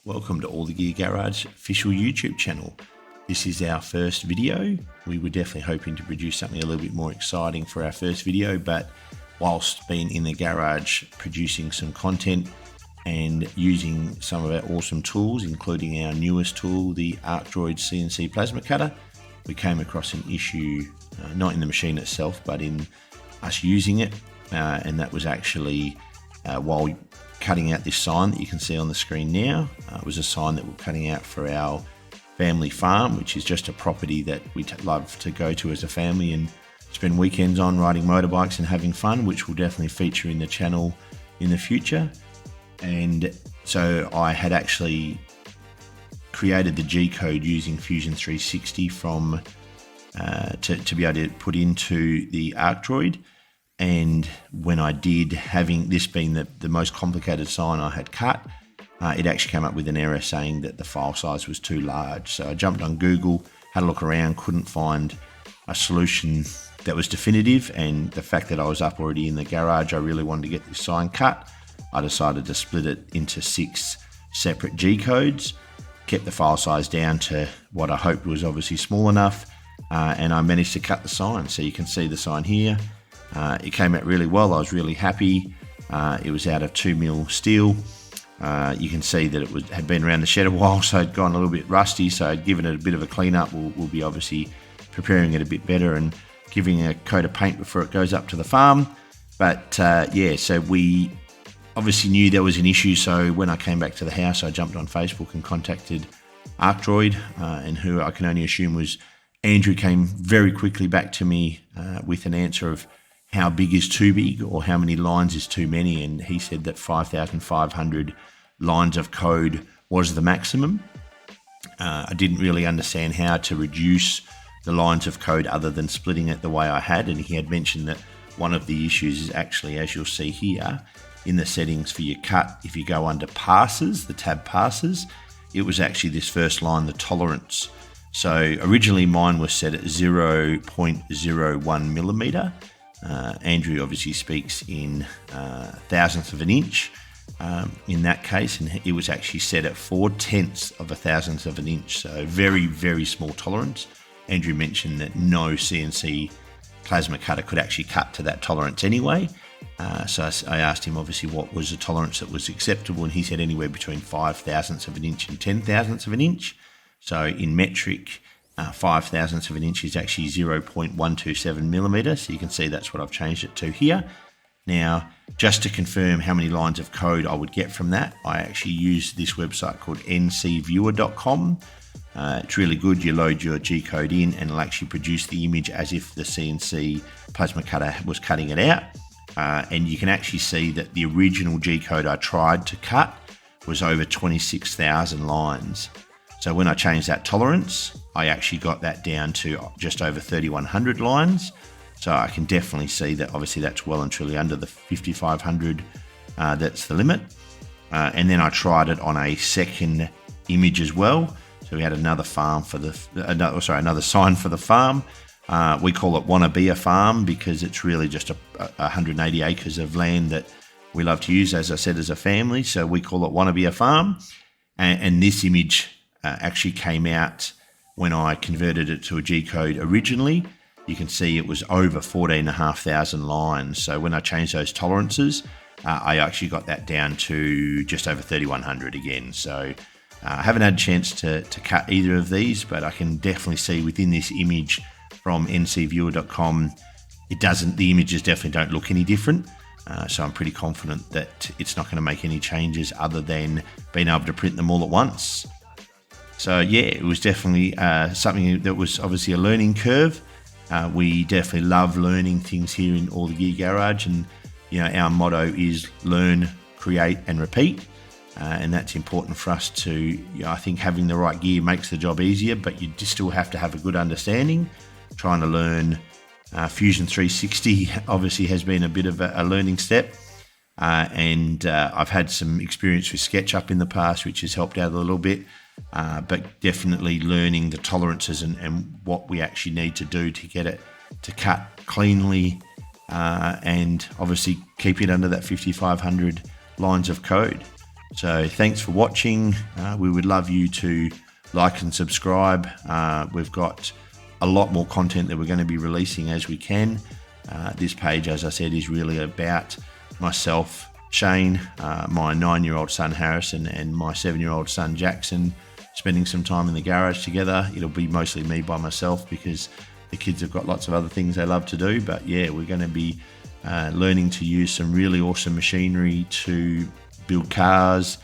Welcome to All the Gear Garage official YouTube channel. This is our first video. We were definitely hoping to produce something a little bit more exciting for our first video, but whilst being in the garage producing some content and using some of our awesome tools, including our newest tool, the ARCDROID CNC plasma cutter, we came across an issue, not in the machine itself, but in us using it, and that was actually while cutting out this sign that you can see on the screen now. It was a sign that we're cutting out for our family farm, which is just a property that we love to go to as a family and spend weekends on riding motorbikes and having fun, which will definitely feature in the channel in the future. And so I had actually created the G-code using Fusion 360 from to be able to put into the ARCDROID. And when I did, having this being the most complicated sign I had cut, it actually came up with an error saying that the file size was too large. So I jumped on Google, had a look around, couldn't find a solution that was definitive. And the fact that I was up already in the garage, I really wanted to get this sign cut. I decided to split it into 6 separate G-codes, kept the file size down to what I hoped was obviously small enough, and I managed to cut the sign. So you can see the sign here. It came out really well. I was really happy. It was out of 2mm steel. You can see that it had been around the shed a while, so it'd gone a little bit rusty, so I'd given it a bit of a clean up. We'll be obviously preparing it a bit better and giving it a coat of paint before it goes up to the farm. But yeah, so we obviously knew there was an issue, so when I came back to the house, I jumped on Facebook and contacted ARCDROID, and who I can only assume was Andrew, came very quickly back to me with an answer of how big is too big or how many lines is too many, and he said that 5,500 lines of code was the maximum. I didn't really understand how to reduce the lines of code other than splitting it the way I had, and he had mentioned that one of the issues is actually, as you'll see here, in the settings for your cut, if you go under passes, the tab passes, it was actually this first line, the tolerance. So originally mine was set at 0.01 millimeter. Andrew obviously speaks in thousandths of an inch in that case, and it was actually set at 0.4 of a thousandth of an inch, so very, very small tolerance. Andrew mentioned that no CNC plasma cutter could actually cut to that tolerance anyway, so I asked him obviously what was the tolerance that was acceptable, and he said anywhere between 5 thousandths of an inch and 10 thousandths of an inch. So in metric, 5 thousandths of an inch is actually 0.127 millimeter. So you can see that's what I've changed it to here. Now, just to confirm how many lines of code I would get from that, I actually use this website called ncviewer.com. It's really good. You load your G-code in and it'll actually produce the image as if the CNC plasma cutter was cutting it out. And you can actually see that the original G-code I tried to cut was over 26,000 lines. So when I changed that tolerance, I actually got that down to just over 3,100 lines. So I can definitely see that obviously that's well and truly under the 5,500. That's the limit. And then I tried it on a second image as well. So we had another farm for another sign for the farm. We call it Wanna Be a Farm because it's really just 180 acres of land that we love to use, as I said, as a family. So we call it Wanna Be a Farm. And this image actually came out when I converted it to a G-code originally. You can see it was over 14,500 lines. So when I changed those tolerances, I actually got that down to just over 3,100 again. So I haven't had a chance to cut either of these, but I can definitely see within this image from ncviewer.com, the images definitely don't look any different. So I'm pretty confident that it's not going to make any changes other than being able to print them all at once. So yeah, it was definitely something that was obviously a learning curve. We definitely love learning things here in All the Gear Garage, and you know our motto is learn, create, and repeat, and that's important for us to. You know, I think having the right gear makes the job easier, but you just still have to have a good understanding. Trying to learn Fusion 360 obviously has been a bit of a learning step, and I've had some experience with SketchUp in the past, which has helped out a little bit. But definitely learning the tolerances and what we actually need to do to get it to cut cleanly, and obviously keep it under that 5,500 lines of code. So thanks for watching. We would love you to like and subscribe. We've got a lot more content that we're going to be releasing as we can. This page, as I said, is really about myself, Shane, my 9-year-old son Harrison, and my 7-year-old son Jackson, spending some time in the garage together. It'll be mostly me by myself because the kids have got lots of other things they love to do. But yeah, we're going to be learning to use some really awesome machinery to build cars,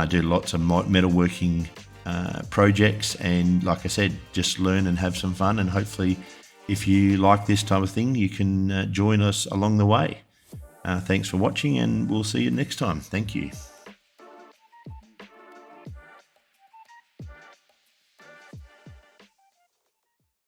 do lots of metalworking projects, and like I said, just learn and have some fun. And hopefully, if you like this type of thing, you can join us along the way. Thanks for watching, and we'll see you next time. Thank you.